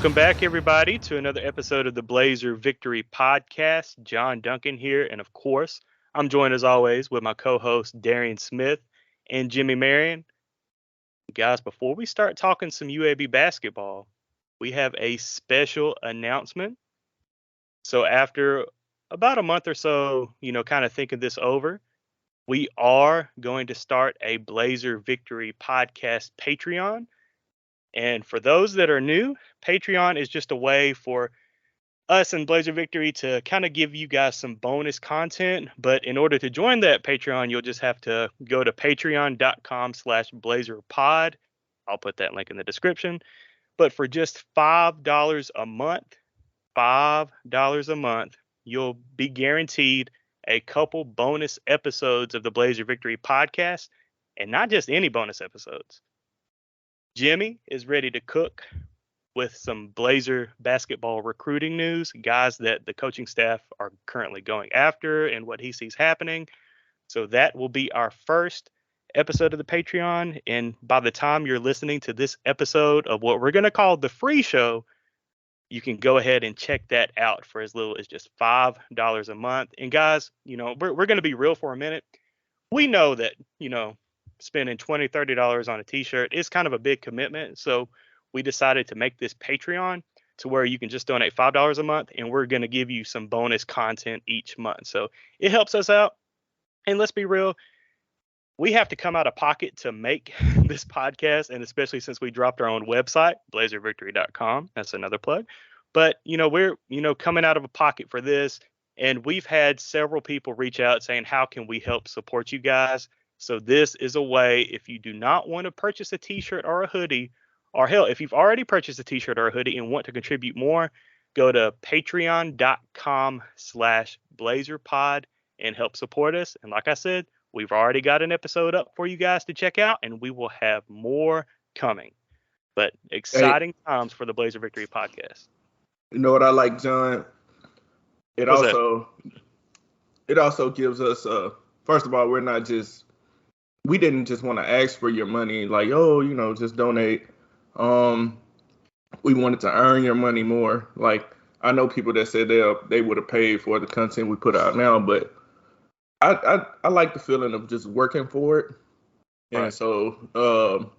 Welcome back, everybody, to another episode of the Blazer Victory Podcast. John Duncan here, and of course, I'm joined as always with my co-host Darian Smith and Jimmy Marion. Guys, before we start talking some UAB basketball, we have a special announcement. So after about a month or so, kind of thinking this over, we are going to start a Blazer Victory Podcast Patreon. And for those that are new, Patreon is just a way for us and Blazer Victory to kind of give you guys some bonus content. But in order to join that Patreon, you'll just have to go to patreon.com/blazerpod. I'll put that link in the description. But for just $5 a month, $5 a month, you'll be guaranteed a couple bonus episodes of the Blazer Victory podcast, and not just any bonus episodes. Jimmy is ready to cook with some Blazer basketball recruiting news, guys that the coaching staff are currently going after and what he sees happening. So that will be our first episode of the Patreon. And by the time you're listening to this episode of what we're going to call the free show, you can go ahead and check that out for as little as just $5 a month. And guys, we're going to be real for a minute. We know that, spending $20, $30 on a t-shirt is kind of a big commitment. So we decided to make this Patreon to where you can just donate $5 a month, and we're going to give you some bonus content each month. So it helps us out. And let's be real, we have to come out of pocket to make this podcast, and especially since we dropped our own website, blazervictory.com. That's another plug. But, we're, coming out of a pocket for this, and we've had several people reach out saying, how can we help support you guys? So this is a way, if you do not want to purchase a t-shirt or a hoodie, or hell, if you've already purchased a t-shirt or a hoodie and want to contribute more, go to patreon.com/blazerpod and help support us. And like I said, we've already got an episode up for you guys to check out, and we will have more coming. But exciting times for the Blazer Victory podcast. You know what I like, John? It What's also gives us first of all, we didn't just want to ask for your money, like, just donate. We wanted to earn your money more. Like, I know people that said they would have paid for the content we put out now, but I like the feeling of just working for it. Right. And so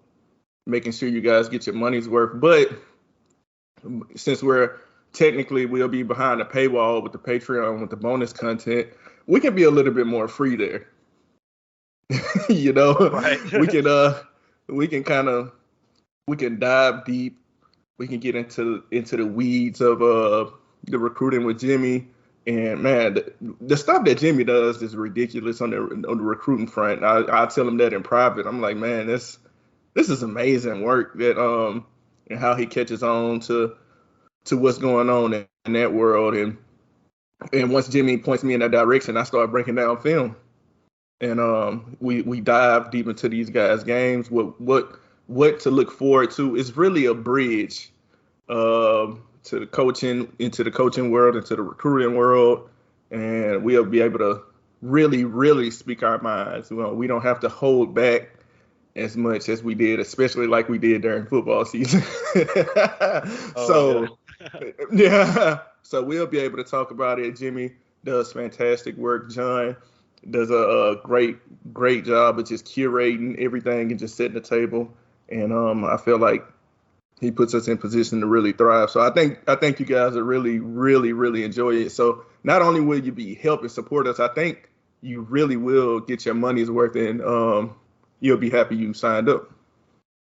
making sure you guys get your money's worth. But since we'll be behind the paywall with the Patreon with the bonus content, we can be a little bit more free there. Right. we can dive deep. We can get into the weeds of the recruiting with Jimmy. And man, the stuff that Jimmy does is ridiculous on the recruiting front. I tell him that in private. I'm like, man, this is amazing work that and how he catches on to what's going on in that world. And once Jimmy points me in that direction, I start breaking down film. And we dive deep into these guys' games. What to look forward to is really a bridge into the coaching world, into the recruiting world, and we'll be able to really, really speak our minds. We don't have to hold back as much as we did, especially like we did during football season. Yeah. So we'll be able to talk about it. Jimmy does fantastic work. John does a great job of just curating everything and just setting the table. And I feel like he puts us in position to really thrive. So I think you guys will really, really, really enjoy it. So not only will you be helping support us, I think you really will get your money's worth, and you'll be happy you signed up.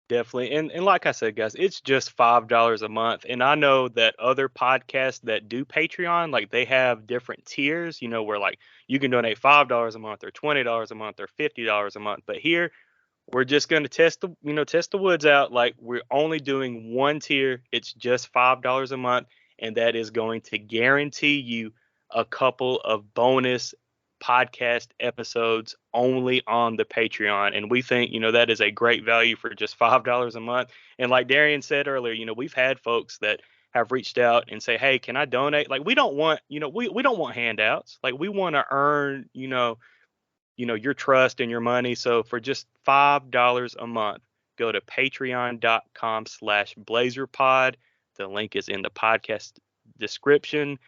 Definitely. And like I said, guys, it's just $5 a month. And I know that other podcasts that do Patreon, like they have different tiers, where like you can donate $5 a month or $20 a month or $50 a month. But here we're just going to test the woods out. Like, we're only doing one tier. It's just $5 a month. And that is going to guarantee you a couple of bonus podcast episodes only on the Patreon. And we think, that is a great value for just $5 a month. And like Darian said earlier, we've had folks that have reached out and say, hey, can I donate? Like, we don't want, we don't want handouts. Like, we want to earn, your trust and your money. So for just $5 a month, go to patreon.com/blazerpod. The link is in the podcast description,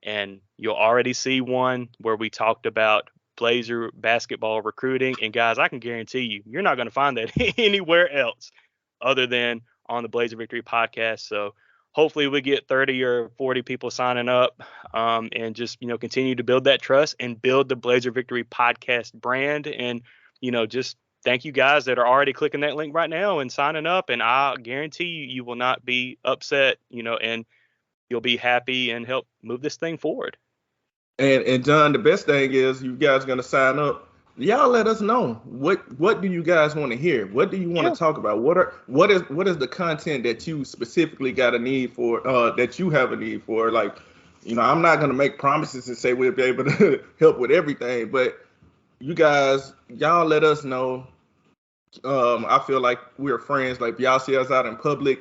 and you'll already see one where we talked about Blazer basketball recruiting. And guys, I can guarantee you're not going to find that anywhere else other than on the Blazer Victory podcast. So hopefully we get 30 or 40 people signing up, and just, continue to build that trust and build the Blazer Victory podcast brand. And, just thank you guys that are already clicking that link right now and signing up. And I guarantee you will not be upset, and you'll be happy and help move this thing forward. And John, the best thing is you guys are gonna sign up. Y'all let us know what do you guys want to hear? What do you want to talk about? What is the content that you specifically got a need for? That you have a need for? Like, I'm not gonna make promises and say we'll be able to help with everything, but y'all let us know. I feel like we're friends. Like, y'all see us out in public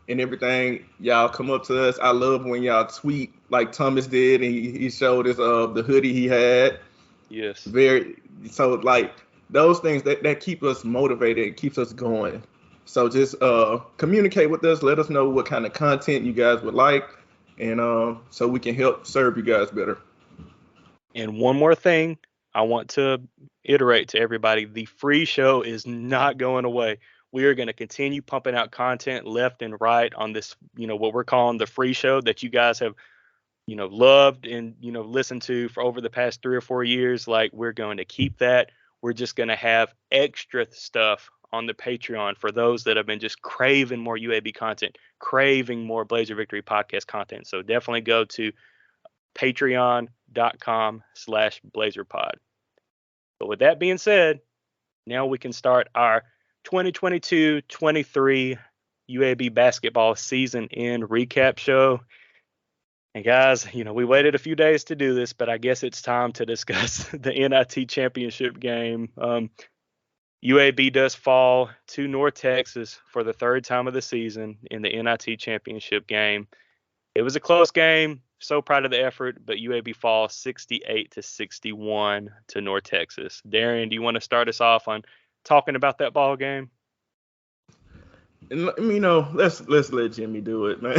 and everything, y'all come up to us. I love when y'all tweet like Thomas did, and he showed us the hoodie he had. Yes. So like those things that keep us motivated and keeps us going. So just communicate with us. Let us know what kind of content you guys would like, and so we can help serve you guys better. And one more thing I want to iterate to everybody: the free show is not going away. We are going to continue pumping out content left and right on this, what we're calling the free show that you guys have, loved and, listened to for over the past 3 or 4 years. Like, we're going to keep that. We're just going to have extra stuff on the Patreon for those that have been just craving more UAB content, craving more Blazer Victory podcast content. So definitely go to patreon.com/BlazerPod. But with that being said, now we can start our 2022-23 UAB basketball season end recap show. And guys, we waited a few days to do this, but I guess it's time to discuss the NIT Championship game. UAB does fall to North Texas for the third time of the season in the NIT Championship game. It was a close game. So proud of the effort, but UAB falls 68-61 to North Texas. Darian, do you want to start us off on talking about that ball game? And let's let Jimmy do it, man.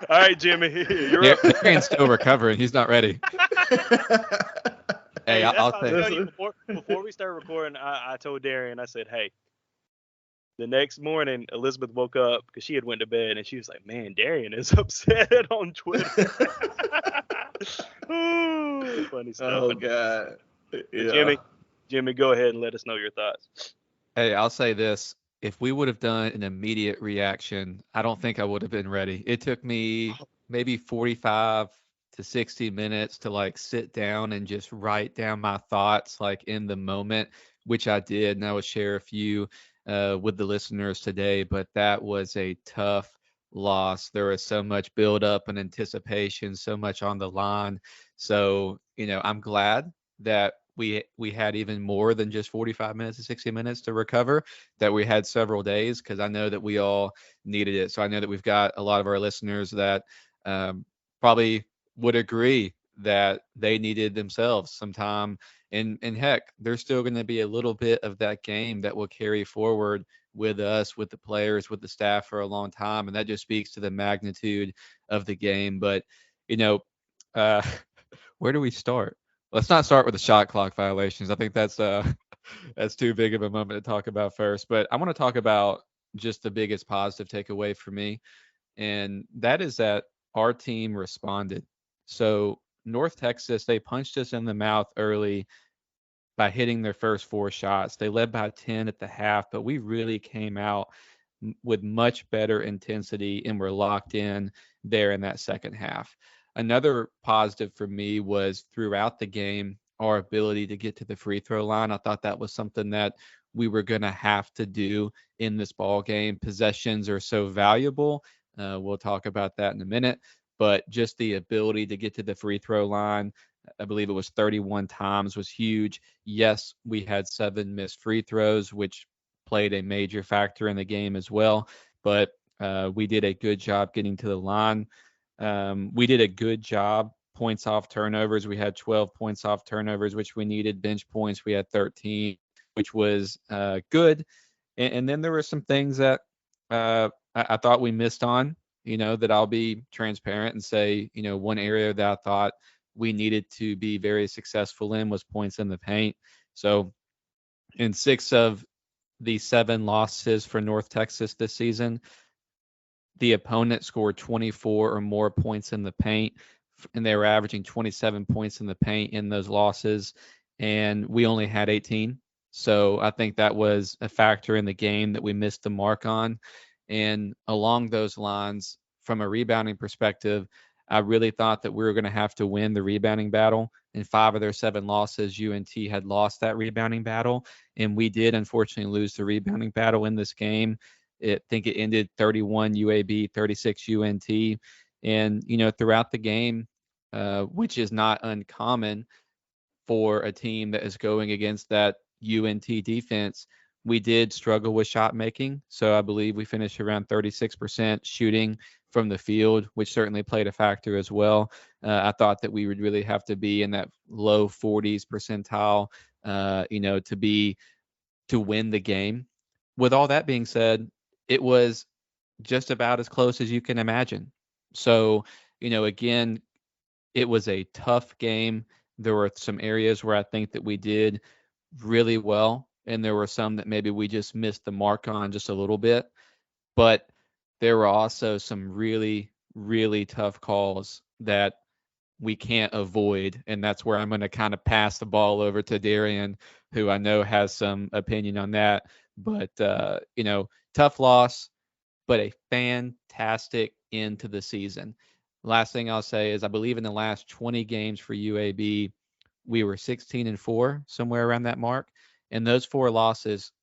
All right, Jimmy, you're up. Darian's still recovering. He's not ready. Hey, I'll tell you, before we start recording, I told Darian, I said, hey, the next morning, Elizabeth woke up because she had went to bed, and she was like, man, Darian is upset on Twitter. Ooh, funny stuff. Oh, God. Yeah. Jimmy, go ahead and let us know your thoughts. Hey, I'll say this. If we would have done an immediate reaction, I don't think I would have been ready. It took me maybe 45 to 60 minutes to like sit down and just write down my thoughts like in the moment, which I did. And I would share a few with the listeners today, but that was a tough loss. There was so much buildup and anticipation, so much on the line. So, I'm glad that we had even more than just 45 minutes to 60 minutes to recover, that we had several days, because I know that we all needed it. So I know that we've got a lot of our listeners that probably would agree that they needed themselves some time. And heck, there's still going to be a little bit of that game that will carry forward with us, with the players, with the staff for a long time. And that just speaks to the magnitude of the game. But, where do we start? Let's not start with the shot clock violations. I think that's too big of a moment to talk about first. But I want to talk about just the biggest positive takeaway for me. And that is that our team responded. So North Texas, they punched us in the mouth early by hitting their first 4 shots. They led by 10 at the half, but we really came out with much better intensity and were locked in there in that second half. Another positive for me was throughout the game, our ability to get to the free throw line. I thought that was something that we were going to have to do in this ball game. Possessions are so valuable. We'll talk about that in a minute. But just the ability to get to the free throw line, I believe it was 31 times, was huge. Yes, we had 7 missed free throws, which played a major factor in the game as well. But we did a good job getting to the line. We did a good job points off turnovers. We had 12 points off turnovers, which we needed. Bench points, we had 13, which was good. And then there were some things that I thought we missed on. that I'll be transparent and say, one area that I thought we needed to be very successful in was points in the paint. So in 6 of the 7 losses for North Texas this season, the opponent scored 24 or more points in the paint, and they were averaging 27 points in the paint in those losses, and we only had 18. So I think that was a factor in the game that we missed the mark on. And along those lines, from a rebounding perspective, I really thought that we were going to have to win the rebounding battle. In 5 of their 7 losses, UNT had lost that rebounding battle, and we did unfortunately lose the rebounding battle in this game. I think it ended 31 UAB, 36 UNT. And, throughout the game, which is not uncommon for a team that is going against that UNT defense, we did struggle with shot making. So I believe we finished around 36% shooting from the field, which certainly played a factor as well. I thought that we would really have to be in that low 40s percentile, to win the game. With all that being said, it was just about as close as you can imagine. So, again, it was a tough game. There were some areas where I think that we did really well, and there were some that maybe we just missed the mark on just a little bit. But there were also some really, really tough calls that we can't avoid. And that's where I'm going to kind of pass the ball over to Darian, who I know has some opinion on that. But, tough loss, but a fantastic end to the season. Last thing I'll say is I believe in the last 20 games for UAB, we were 16-4, somewhere around that mark. And those 4 losses,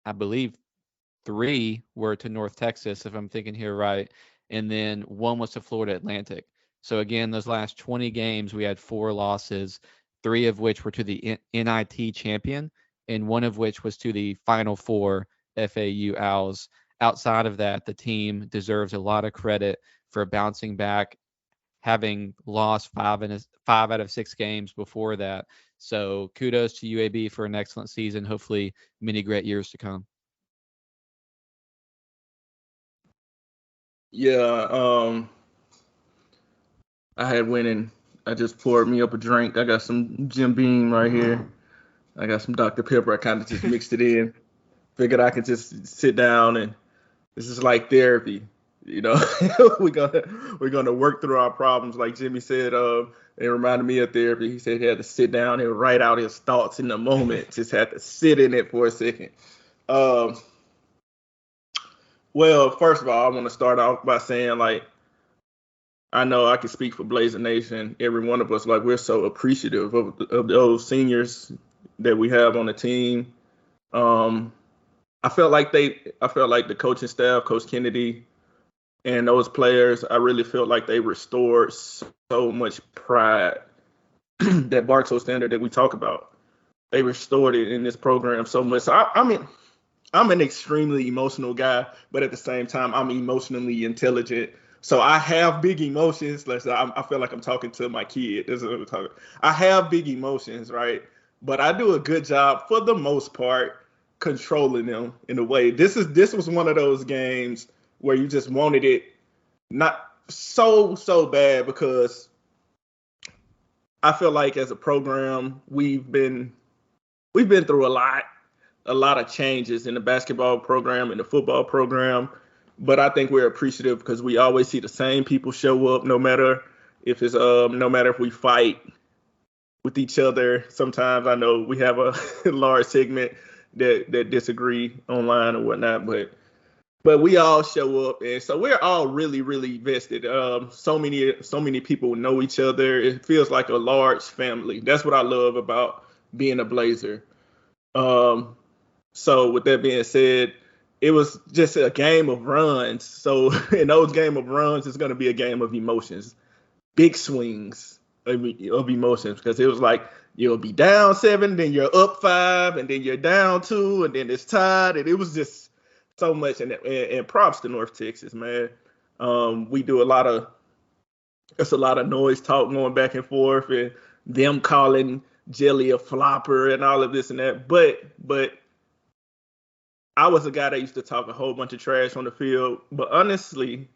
I believe 3 were to North Texas, if I'm thinking here right. And then 1 was to Florida Atlantic. So again, those last 20 games, we had 4 losses, 3 of which were to the NIT champion, and 1 of which was to the Final Four FAU Owls. Outside of that, the team deserves a lot of credit for bouncing back, having lost 5 out of 6 games before that. So kudos to UAB for an excellent season. Hopefully, many great years to come. Yeah, I had went and I just poured me up a drink. I got some Jim Beam right here. I got some Dr. Pepper. I kind of just mixed it in. Figured I could just sit down, and this is like therapy. we're gonna work through our problems, like Jimmy said. It reminded me of therapy. He said he had to sit down and write out his thoughts in the moment. Just had to sit in it for a second. Well, first of all, I want to start off by saying, like, I know I can speak for Blazer Nation. Every one of us, like, we're so appreciative of those seniors that we have on the team. I felt like the coaching staff, Coach Kennedy, and those players, I really felt like they restored so much pride, that Bartow standard that we talk about. They restored it in this program so much. So I mean, I'm an extremely emotional guy, but at the same time, I'm emotionally intelligent. So I have big emotions. I feel like I'm talking to my kid. This is what I'm talking. I have big emotions, right? But I do a good job, for the most part, controlling them in a way. This was one of those games where you just wanted it not so bad, because I feel like as a program we've been through a lot of changes in the basketball program and the football program, but I think we're appreciative because we always see the same people show up, no matter if we fight with each other. Sometimes I know we have a large segment that disagree online or whatnot, but we all show up, and so we're all really, really vested. So many people know each other. It feels like a large family. That's what I love about being a Blazer. So with that being said, it was just a game of runs. So in those game of runs, it's going to be a game of emotions, big swings of emotions, because it was like you'll be down 7, then you're up 5, and then you're down 2, and then it's tied, and it was just so much. And props to North Texas, man. We do a lot of noise talk going back and forth, and them calling Jelly a flopper and all of this and that. But I was a guy that used to talk a whole bunch of trash on the field. But honestly,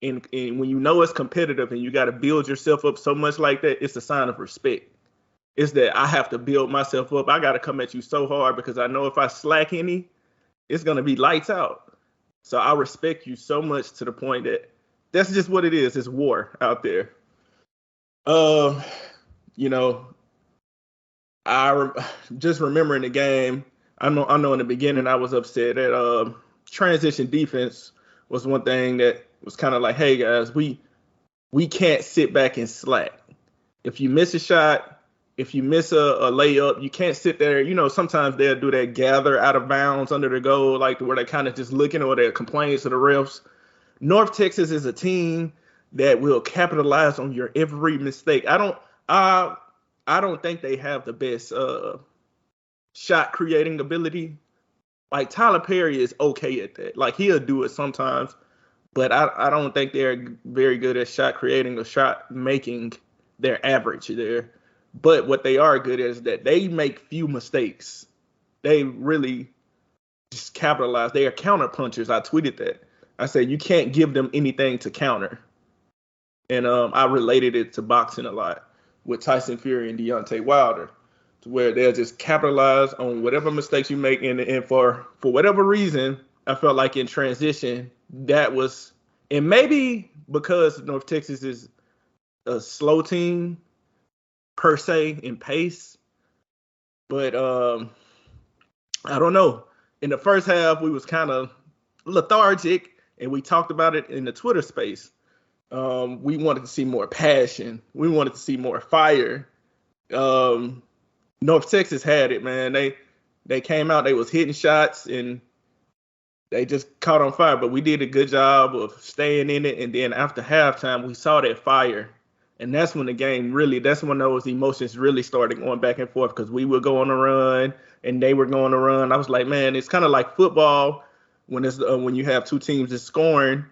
And when you know it's competitive and you got to build yourself up so much like that, it's a sign of respect. It's that I have to build myself up. I got to come at you so hard because I know if I slack any, it's going to be lights out. So I respect you so much to the point that that's just what it is. It's war out there. You know, just remembering the game. I know in the beginning I was upset that transition defense was one thing that was kind of like, hey guys, we can't sit back and slack. If you miss a shot, if you miss a layup, you can't sit there. You know, sometimes they'll do that gather out of bounds under the goal, like where they kind of just looking or they're complaining to the refs. North Texas is a team that will capitalize on your every mistake. I don't think they have the best shot creating ability. Like Tyler Perry is okay at that. Like he'll do it sometimes, but I don't think they're very good at shot creating or shot making. They're average there. But what they are good at is that they make few mistakes. They really just capitalize. They are counter punchers. I tweeted that. I said you can't give them anything to counter. And I related it to boxing a lot with Tyson Fury and Deontay Wilder, to where they'll just capitalize on whatever mistakes you make. And for whatever reason, I felt like in transition, that was, and maybe because North Texas is a slow team per se in pace, but I don't know. In the first half, we was kind of lethargic, and we talked about it in the Twitter space. We wanted to see more passion. We wanted to see more fire. North Texas had it, man. They came out, they was hitting shots, and they just caught on fire. But we did a good job of staying in it. And then after halftime, we saw that fire. And that's when the game really, that's when those emotions really started going back and forth, because we would go on a run and they were going to run. I was like, man, it's kind of like football when you have two teams that's scoring.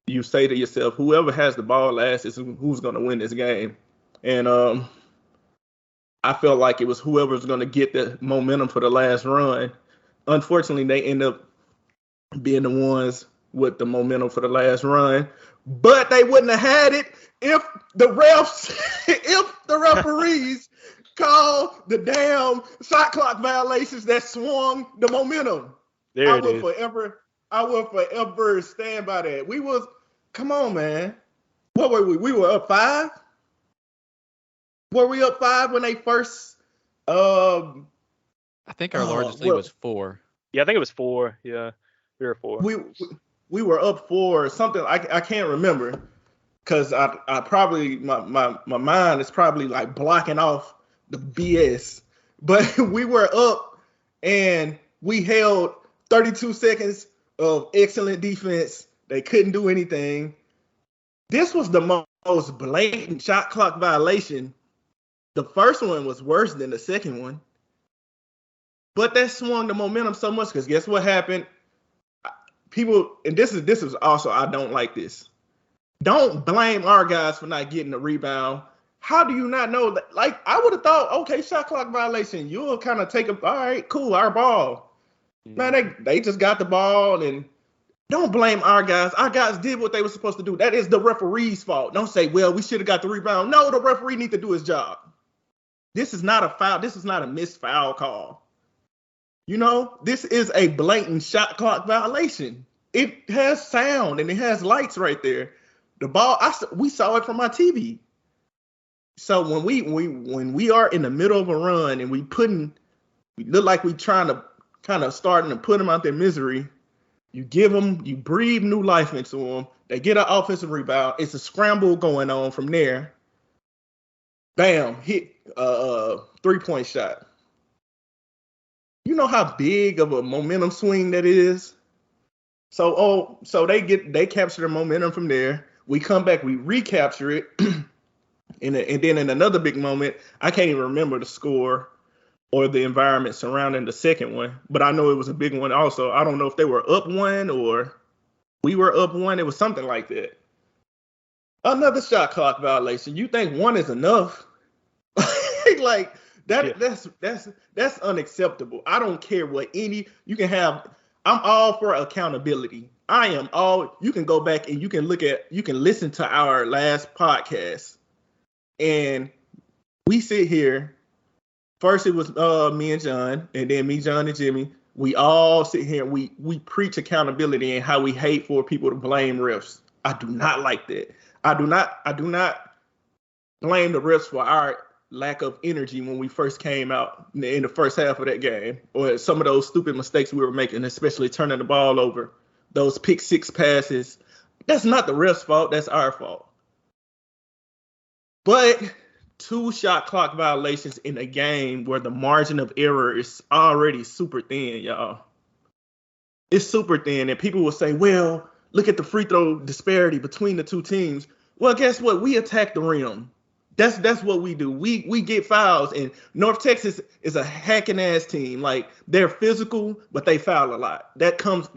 You say to yourself, whoever has the ball last is who's going to win this game. And I felt like it was whoever's going to get the momentum for the last run. Unfortunately, they end up being the ones with the momentum for the last run. But they wouldn't have had it if the referees called the damn shot clock violations that swung the momentum. I would forever stand by that. Come on, man. What were we? We were up 5? Were we up 5 when they first? I think our largest lead was 4. Yeah, I think it was 4. Yeah, we were 4. We were up 4 or something. I can't remember, because I probably my mind is probably like blocking off the BS. But we were up and we held 32 seconds of excellent defense. They couldn't do anything. This was the most blatant shot clock violation. The first one was worse than the second one. But that swung the momentum so much, because guess what happened? People, and this is also, I don't like this. Don't blame our guys for not getting the rebound. How do you not know that? Like, I would have thought, okay, shot clock violation. You'll kind of take all right, cool, our ball. Man, they just got the ball, and don't blame our guys. Our guys did what they were supposed to do. That is the referee's fault. Don't say, well, we should have got the rebound. No, the referee needs to do his job. This is not a foul. This is not a missed foul call. You know, this is a blatant shot clock violation. It has sound and it has lights right there. The ball, we saw it from my TV. So when we are in the middle of a run and we look like we trying to kind of starting to put them out their misery, you breathe new life into them. They get an offensive rebound. It's a scramble going on from there. Bam, hit a 3-point shot. You know how big of a momentum swing that is? So they capture the momentum from there. We come back, we recapture it. And then in another big moment, I can't even remember the score or the environment surrounding the second one, but I know it was a big one also. I don't know if they were up 1 or we were up 1. It was something like that. Another shot clock violation. You think 1 is enough? Like that's unacceptable. I don't care what you can have. I'm all for accountability. You can go back and you can listen to our last podcast, and we sit here. First, it was me and John, and then me, John, and Jimmy. We all sit here and we preach accountability and how we hate for people to blame refs. I do not like that. I do not blame the refs for our lack of energy when we first came out in the first half of that game, or some of those stupid mistakes we were making, especially turning the ball over, those pick six passes. That's not the refs' fault. That's our fault. But 2 shot clock violations in a game where the margin of error is already super thin, y'all. It's super thin, and people will say, well, look at the free throw disparity between the two teams. Well, guess what? We attack the rim. That's what we do. We get fouls, and North Texas is a hacking ass team. Like, they're physical, but they foul a lot. That comes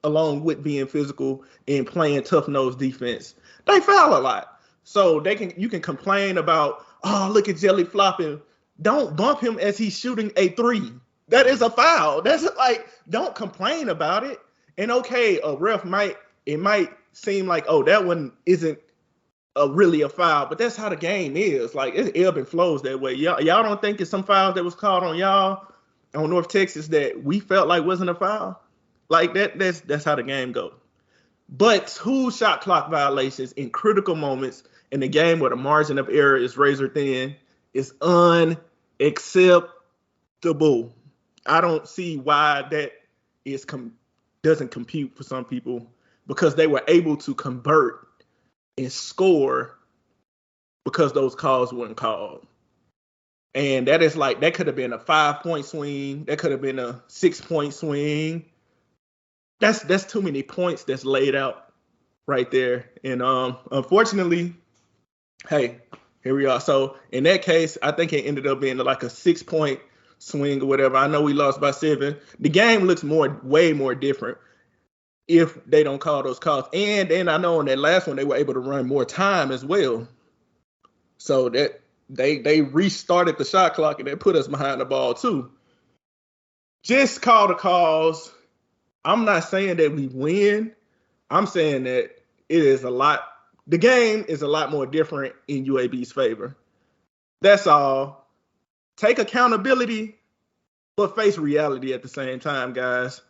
along with being physical and playing tough nose defense. They foul a lot. So you can complain about, oh, look at Jelly flopping. Don't bump him as he's shooting a 3. That is a foul. That's like, don't complain about it. And okay, a ref might seem like, oh, that one isn't really a foul, but that's how the game is. Like, it ebb and flows that way. Y'all don't think it's some fouls that was called on y'all on North Texas that we felt like wasn't a foul? Like, that's how the game goes. But 2 shot clock violations in critical moments in a game where the margin of error is razor thin is unacceptable. I don't see why that doesn't compute for some people, because they were able to convert and score because those calls weren't called. And that could have been a 5-point swing. That could have been a 6-point swing. That's too many points that's laid out right there. And unfortunately, hey, here we are. So in that case, I think it ended up being like a 6-point swing or whatever. I know we lost by 7. The game looks way more different if they don't call those calls. And then I know in that last one, they were able to run more time as well. So that they restarted the shot clock and they put us behind the ball too. Just call the calls. I'm not saying that we win. I'm saying that the game is a lot more different in UAB's favor. That's all. Take accountability, but face reality at the same time, guys.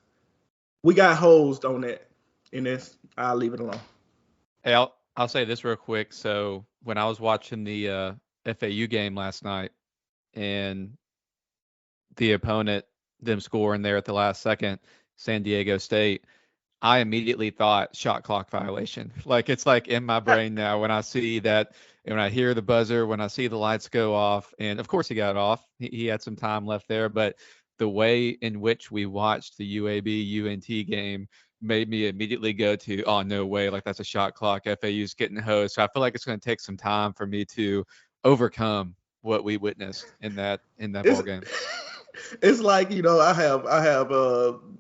We got hosed on that. In this, I'll leave it alone. Hey, I'll say this real quick. So when I was watching the FAU game last night and the opponent, them scoring there at the last second, San Diego State, I immediately thought shot clock violation. Like, it's like in my brain now when I see that, and when I hear the buzzer, when I see the lights go off, and of course he got it off. He had some time left there, but the way in which we watched the UAB UNT game made me immediately go to, oh, no way, like that's a shot clock. FAU's getting hosed. So I feel like it's going to take some time for me to overcome what we witnessed in that ball game. It's like, I have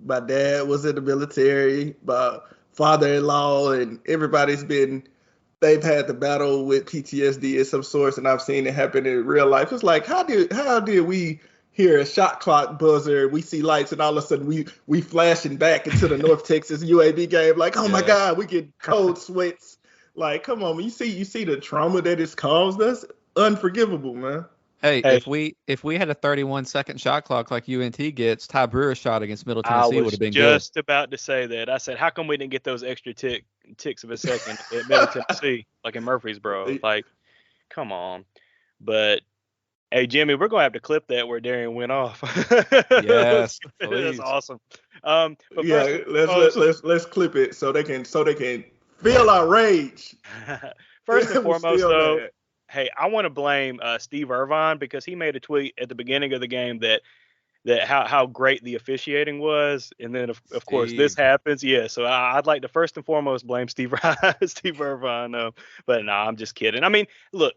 my dad was in the military, my father-in-law, and they've had the battle with PTSD of some sorts, and I've seen it happen in real life. It's like, how did we hear a shot clock buzzer, we see lights, and all of a sudden we flashing back into the North Texas UAB game, like, oh my God, we get cold sweats. Like, come on, you see the trauma that it's caused us? Unforgivable, man. Hey, if we had a 31-second shot clock like UNT gets, Ty Brewer's shot against Middle Tennessee would have been good. I was just about to say that. I said, how come we didn't get those extra ticks of a second at Middle Tennessee, like in Murfreesboro? Like, come on. But, hey, Jimmy, we're going to have to clip that where Darian went off. Yes, please. That's awesome. But yeah, let's clip it so they can feel our rage. First and foremost, though, hey, I want to blame Steve Irvine, because he made a tweet at the beginning of the game that how great the officiating was, and then of course this happens. Yeah, so I'd like to first and foremost blame Steve Irvine. But no, I'm just kidding. I mean, look,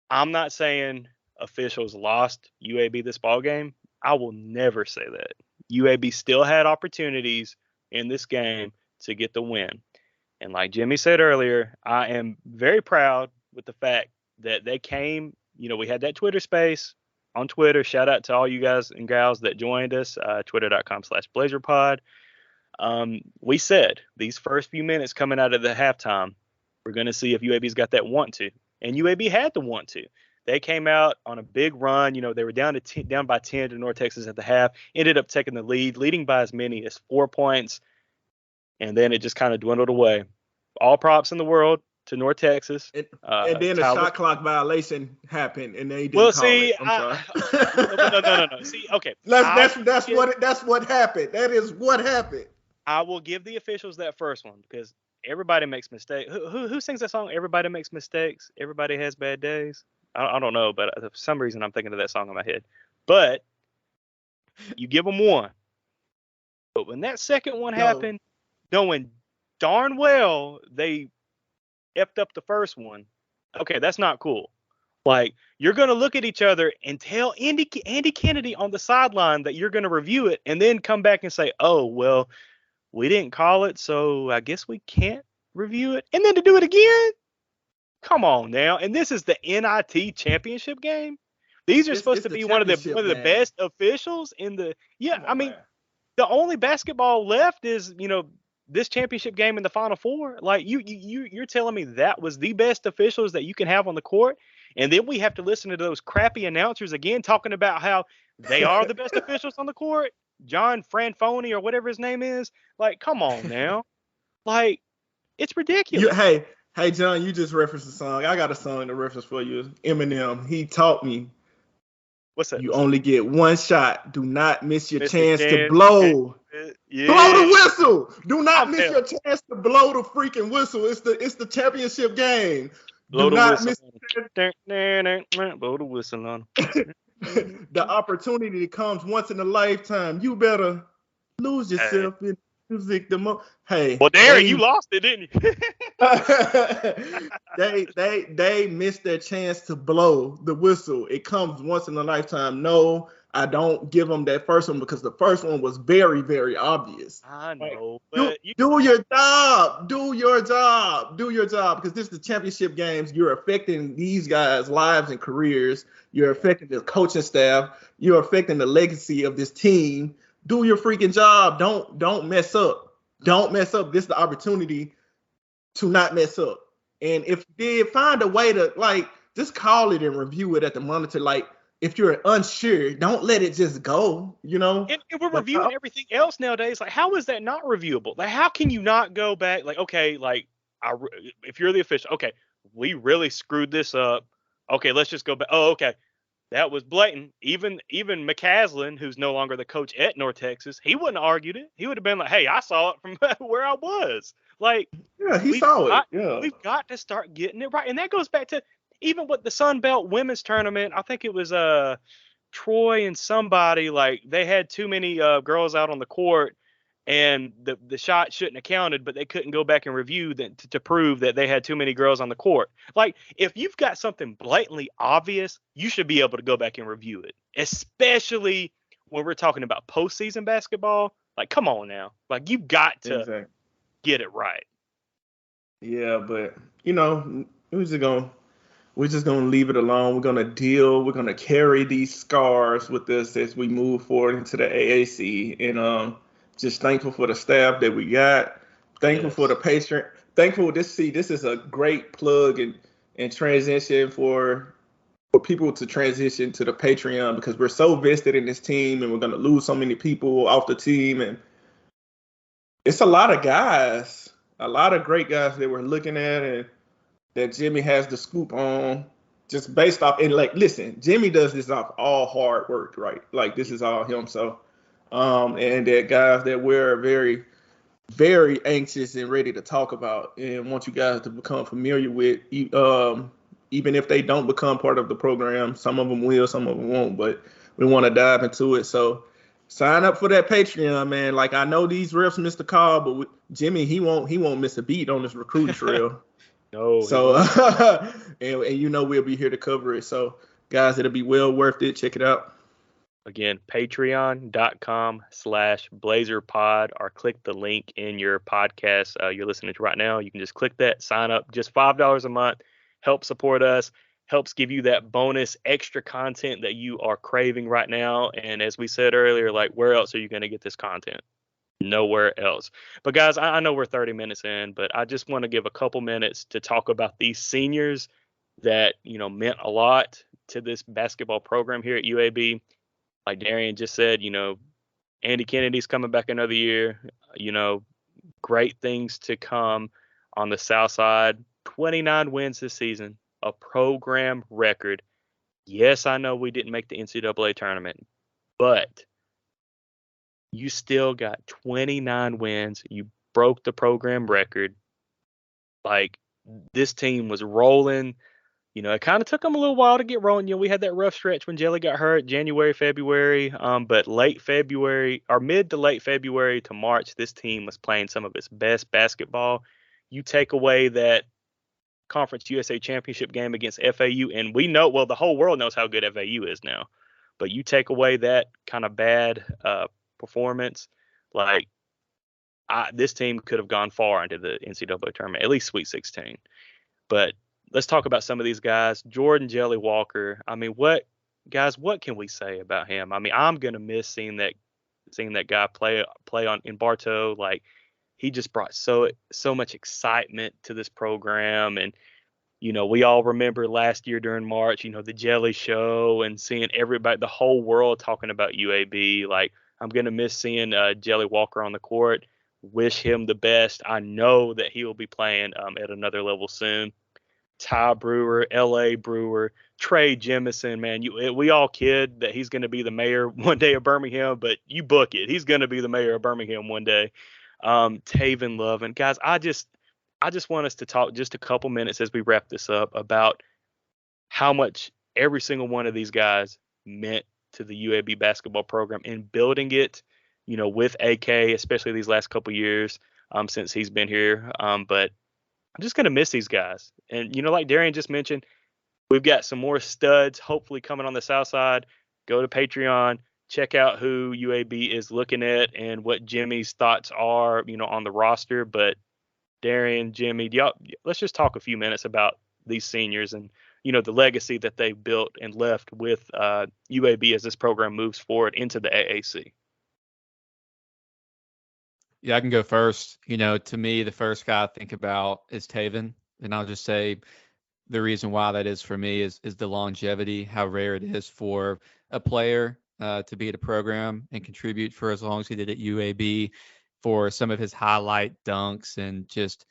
I'm not saying officials lost UAB this ball game. I will never say that. UAB still had opportunities in this game to get the win. And like Jimmy said earlier, I am very proud with the fact that they came, we had that Twitter space on Twitter. Shout out to all you guys and gals that joined us, twitter.com/BlazerPod. We said these first few minutes coming out of the halftime, we're going to see if UAB's got that want to. And UAB had the want to. They came out on a big run. They were down by 10 to North Texas at the half, ended up taking the lead, leading by as many as 4 points. And then it just kind of dwindled away. All props in the world to North Texas. And then a Tyler, shot clock violation happened, and they didn't well, call see, it. I'm sorry. No. See, okay. That's what happened. That is what happened. I will give the officials that first one because everybody makes mistakes. Who sings that song? Everybody makes mistakes. Everybody has bad days. I don't know, but for some reason I'm thinking of that song in my head. But you give them one. But when that second one happened, knowing darn well they effed up the first one, okay, that's not cool. Like, you're going to look at each other and tell Andy Kennedy on the sideline that you're going to review it and then come back and say, oh, well, we didn't call it, so I guess we can't review it. And then to do it again? Come on now. And this is the NIT Championship game? These are supposed to be one of the best officials in the – yeah, I mean, the only basketball left is, this championship game in the Final Four. Like, you're telling me that was the best officials that you can have on the court? And then we have to listen to those crappy announcers again talking about how they are the best officials on the court. John Franfoni or whatever his name is. Like, come on now. Like, it's ridiculous. Hey, John, you just referenced a song. I got a song to reference for you. Eminem, he taught me. What's that? You only get one shot. Do not miss your chance to blow. Yeah. Blow the whistle. Do not miss your chance to blow the freaking whistle. It's the championship game. Blow the whistle. Blow the whistle on. The opportunity comes once in a lifetime. You better lose yourself in music. Hey. Well, Darren, you lost it, didn't you? They missed their chance to blow the whistle. It comes once in a lifetime. No, I don't give them that first one because the first one was very, very obvious. I know. But do your job. Do your job. Do your job because this is the championship games. You're affecting these guys' lives and careers. You're affecting the coaching staff. You're affecting the legacy of this team. Do your freaking job. Don't mess up. Don't mess up. This is the opportunity to not mess up. And if you did, find a way to just call it and review it at the monitor. Like, if you're unsure, don't let it just go, And we're reviewing everything else nowadays. Like, how is that not reviewable? Like, how can you not go back? Like, okay, if you're the official, okay, we really screwed this up. Okay, let's just go back. Oh, okay. That was blatant. Even McCaslin, who's no longer the coach at North Texas, he wouldn't have argued it. He would have been like, hey, I saw it from where I was. Like, yeah, he saw it. Yeah. We've got to start getting it right. And that goes back to even with the Sun Belt women's tournament. I think it was Troy and somebody, like, they had too many girls out on the court and the shot shouldn't have counted, but they couldn't go back and review that to prove that they had too many girls on the court. Like, if you've got something blatantly obvious, you should be able to go back and review it, especially when we're talking about postseason basketball. Like, come on now. Like, you've got to get it right. Yeah, but, we're just gonna leave it alone. We're gonna deal. We're gonna carry these scars with us as we move forward into the AAC. And just thankful for the staff that we got. Thankful for the patron. Thankful this is a great plug and transition for people to transition to the Patreon because we're so vested in this team and we're gonna lose so many people off the team. And it's a lot of guys, a lot of great guys that we're looking at and that Jimmy has the scoop on, just based off. And listen, Jimmy does this off all hard work, right? Like, this is all him. So, and that guys that we're very, very anxious and ready to talk about and want you guys to become familiar with, even if they don't become part of the program. Some of them will, some of them won't, but we want to dive into it. So sign up for that Patreon, man. Like, I know these refs missed the call, but Jimmy, he won't miss a beat on this recruiting trail. No. So, and we'll be here to cover it. So, guys, it'll be well worth it. Check it out. Again, patreon.com/blazerpod, or click the link in your podcast you're listening to right now. You can just click that, sign up, just $5 a month. Help support us, helps give you that bonus extra content that you are craving right now. And as we said earlier, like, where else are you going to get this content? nowhere else. But guys, I know we're 30 minutes in, but I just want to give a couple minutes to talk about these seniors that, meant a lot to this basketball program here at UAB. Like Darian just said, Andy Kennedy's coming back another year. You know, great things to come on the South Side. 29 wins this season, a program record. Yes, I know we didn't make the NCAA tournament, but you still got 29 wins. You broke the program record. Like, this team was rolling. It kind of took them a little while to get rolling. We had that rough stretch when Jelly got hurt, January, February. But late February, or mid to late February to March, this team was playing some of its best basketball. You take away that Conference USA Championship game against FAU, and we know, well, the whole world knows how good FAU is now. But you take away that kind of bad performance, like, this team could have gone far into the NCAA tournament, at least Sweet 16. But let's talk about some of these guys. Jordan Jelly Walker. I mean, what can we say about him? I mean, I'm gonna miss seeing that guy play on in Bartow. Like, he just brought so much excitement to this program. And we all remember last year during March, the Jelly Show, and seeing everybody, the whole world talking about UAB. Like, I'm gonna miss seeing Jelly Walker on the court. Wish him the best. I know that he will be playing at another level soon. Ty Brewer, L.A. Brewer, Trey Jemison, man, we all kid that he's going to be the mayor one day of Birmingham, but you book it. He's going to be the mayor of Birmingham one day. Taven Love. And guys, I just want us to talk just a couple minutes as we wrap this up about how much every single one of these guys meant to the UAB basketball program in building it, with AK, especially these last couple years since he's been here. But I'm just going to miss these guys. And, like Darian just mentioned, we've got some more studs hopefully coming on the South Side. Go to Patreon, check out who UAB is looking at and what Jimmy's thoughts are, on the roster. But Darian, Jimmy, let's just talk a few minutes about these seniors and, the legacy that they built and left with UAB as this program moves forward into the AAC. Yeah, I can go first. To me, the first guy I think about is Taven. And I'll just say the reason why that is for me is the longevity, how rare it is for a player to be at a program and contribute for as long as he did at UAB, for some of his highlight dunks, and just,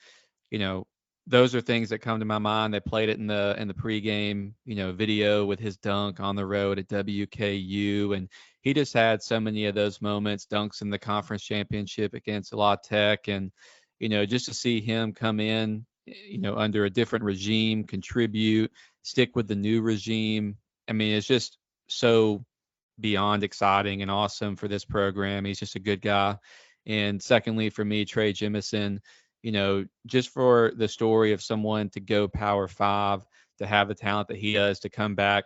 those are things that come to my mind. They played it in the pregame, video with his dunk on the road at WKU, and he just had so many of those moments, dunks in the conference championship against La Tech, and just to see him come in, under a different regime, contribute, stick with the new regime. I mean, it's just so beyond exciting and awesome for this program. He's just a good guy. And secondly, for me, Trey Jemison, just for the story of someone to go Power 5, to have the talent that he does, to come back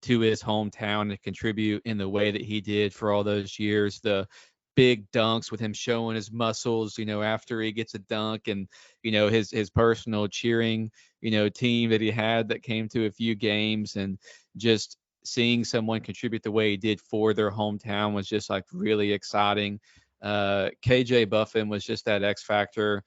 to his hometown and contribute in the way that he did for all those years, the big dunks with him showing his muscles, after he gets a dunk, and, his personal cheering, team that he had that came to a few games, and just seeing someone contribute the way he did for their hometown was just like really exciting. KJ Buffin was just that X factor,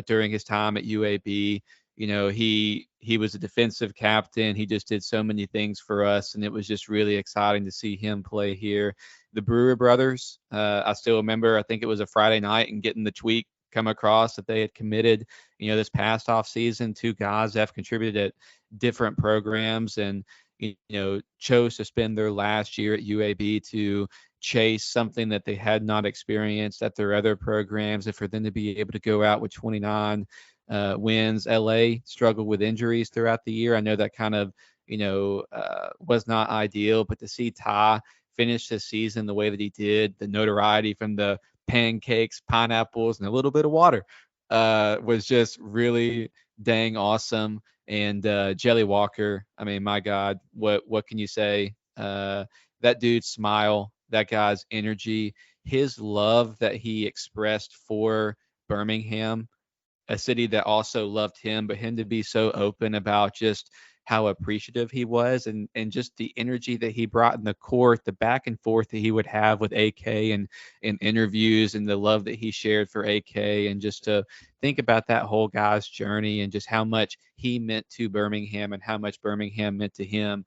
during his time at UAB. He was a defensive captain. He just did so many things for us, and it was just really exciting to see him play here. The Brewer brothers, I still remember, I think it was a Friday night, and getting the tweet come across that they had committed, this past off season, 2 guys that have contributed at different programs, and, chose to spend their last year at UAB to chase something that they had not experienced at their other programs. And for them to be able to go out with 29 wins. LA struggled with injuries throughout the year. I know that kind of, was not ideal, but to see Ty finish the season the way that he did, the notoriety from the pancakes, pineapples, and a little bit of water was just really dang awesome. And Jelly Walker, I mean, my God, what can you say? That dude's smile, that guy's energy, his love that he expressed for Birmingham, a city that also loved him, but him to be so open about just, how appreciative he was, and just the energy that he brought in the court, the back and forth that he would have with AK and in interviews, and the love that he shared for AK, and just to think about that whole guy's journey and just how much he meant to Birmingham and how much Birmingham meant to him.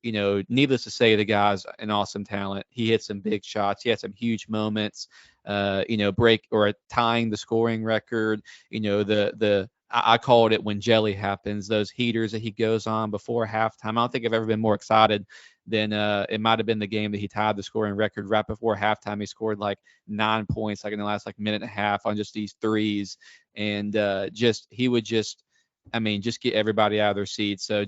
Needless to say, the guy's an awesome talent. He hit some big shots. He had some huge moments, break or tying the scoring record. I called it when jelly happens, those heaters that he goes on before halftime. I don't think I've ever been more excited than it might have been the game that he tied the scoring record right before halftime. He scored like 9 points, like in the last minute and a half on just these threes. And he would just get everybody out of their seats. So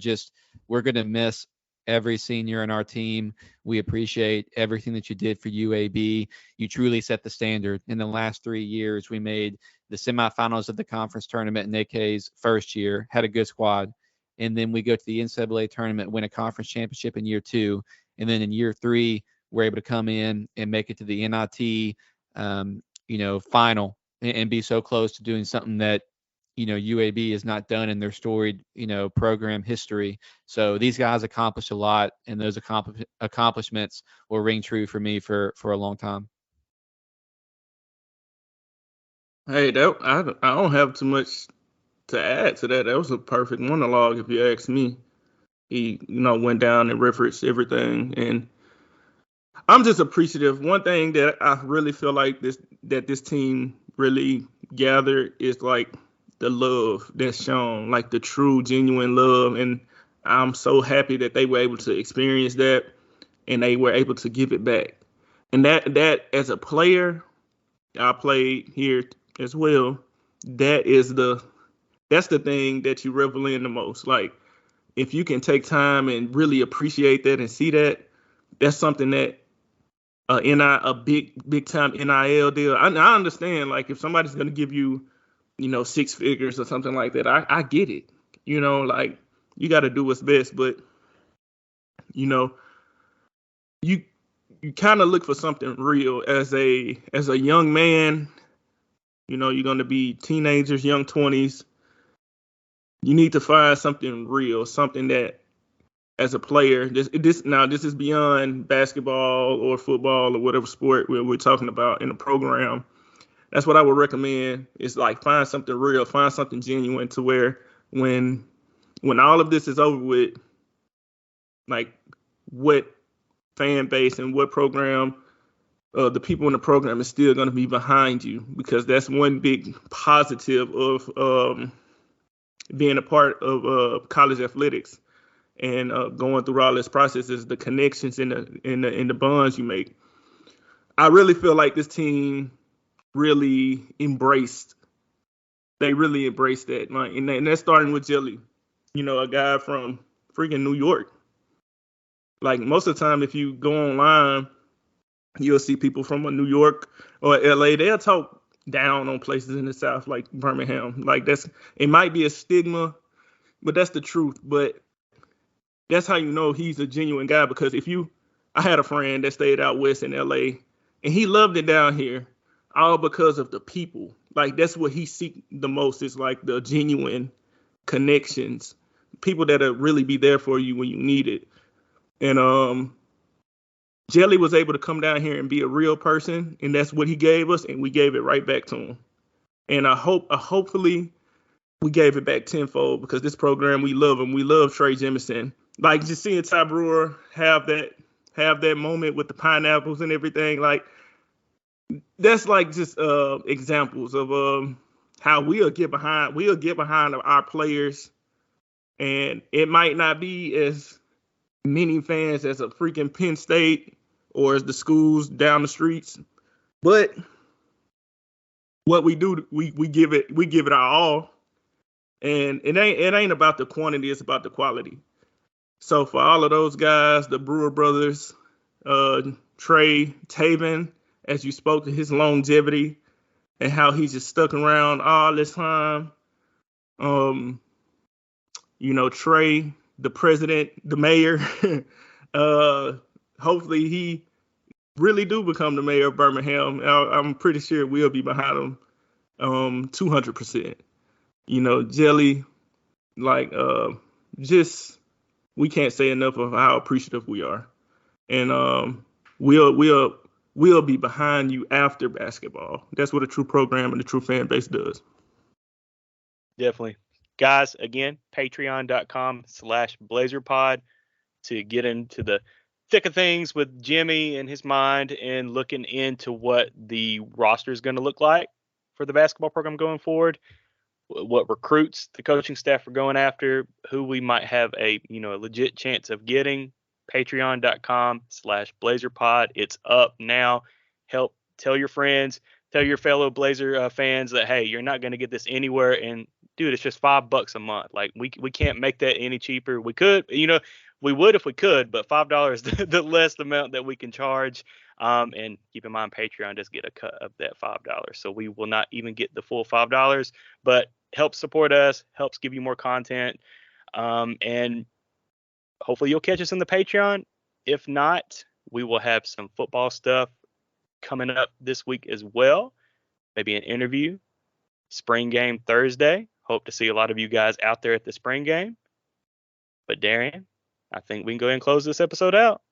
we're going to miss every senior in our team. We appreciate everything that you did for UAB. You truly set the standard. In the last 3 years, we made the semifinals of the conference tournament in AK's first year, had a good squad. And then we go to the NCAA tournament, win a conference championship in year 2. And then in year 3, we're able to come in and make it to the NIT, final and be so close to doing something that, UAB has not done in their storied, program history. So these guys accomplished a lot, and those accomplishments will ring true for me for a long time. Hey, I don't have too much to add to that. That was a perfect monologue, if you ask me. He, went down and referenced everything, and I'm just appreciative. One thing that I really feel like this team really gathered is like the love that's shown, like the true, genuine love. And I'm so happy that they were able to experience that and they were able to give it back. And that as a player, I played here as well. That's the thing that you revel in the most. Like, if you can take time and really appreciate that and see that, that's something that a big time NIL deal. I understand, like, if somebody's going to give you, 6 figures or something like that, I get it. Like, you got to do what's best, but you kind of look for something real as a young man. You're going to be teenagers, young 20s. You need to find something real, something that, as a player, this is beyond basketball or football or whatever sport we're talking about in the program. That's what I would recommend, is like find something real, find something genuine, to where when all of this is over with, like, what fan base and what program, the people in the program is still going to be behind you, because that's one big positive of being a part of college athletics and going through all this process, is the connections and the bonds you make. I really feel like this team really embraced that. Like, and that's starting with Jelly, a guy from freaking New York. Like, most of the time, if you go online, you'll see people from New York or LA. They'll talk down on places in the South, like Birmingham. Like, it might be a stigma, but that's the truth. But that's how you know he's a genuine guy, because I had a friend that stayed out west in LA, and he loved it down here, all because of the people. Like, that's what he seek the most, is like the genuine connections, people that'll really be there for you when you need it. And Jelly was able to come down here and be a real person, and that's what he gave us, and we gave it right back to him. And hopefully we gave it back tenfold, because this program, we love him. We love Trey Jemison. Like, just seeing Ty Brewer have that moment with the pineapples and everything, like, that's like just examples of how we'll get behind our players, and it might not be as many fans as a freaking Penn State or as the schools down the streets, but what we do, we give it our all, and it ain't about the quantity, it's about the quality. So for all of those guys, the Brewer brothers, Trey, Taven, as you spoke to his longevity and how he's just stuck around all this time. Trey, the president, the mayor, hopefully he really do become the mayor of Birmingham. I'm pretty sure we'll be behind him 200%. Jelly, like, just we can't say enough of how appreciative we are. And we'll be behind you after basketball. That's what a true program and a true fan base does. Definitely. Guys, again, patreon.com/BlazerPod to get into the thick of things with Jimmy and his mind and looking into what the roster is going to look like for the basketball program going forward, what recruits the coaching staff are going after, who we might have a legit chance of getting. Patreon.com/BlazerPod. It's up now. Help tell your friends, tell your fellow Blazer fans that, hey, you're not going to get this anywhere. And dude, it's just $5 a month. Like we can't make that any cheaper. We could, we would if we could, but $5 the less amount that we can charge. And keep in mind, Patreon does get a cut of that $5, so we will not even get the full $5. But helps support us, helps give you more content, and hopefully you'll catch us in the Patreon. If not, we will have some football stuff coming up this week as well. Maybe an interview. Spring game Thursday. Hope to see a lot of you guys out there at the spring game. But Darian, I think we can go ahead and close this episode out.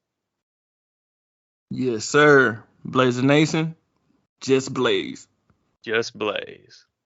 Yes, sir. Blazer Nation, just blaze. Just blaze.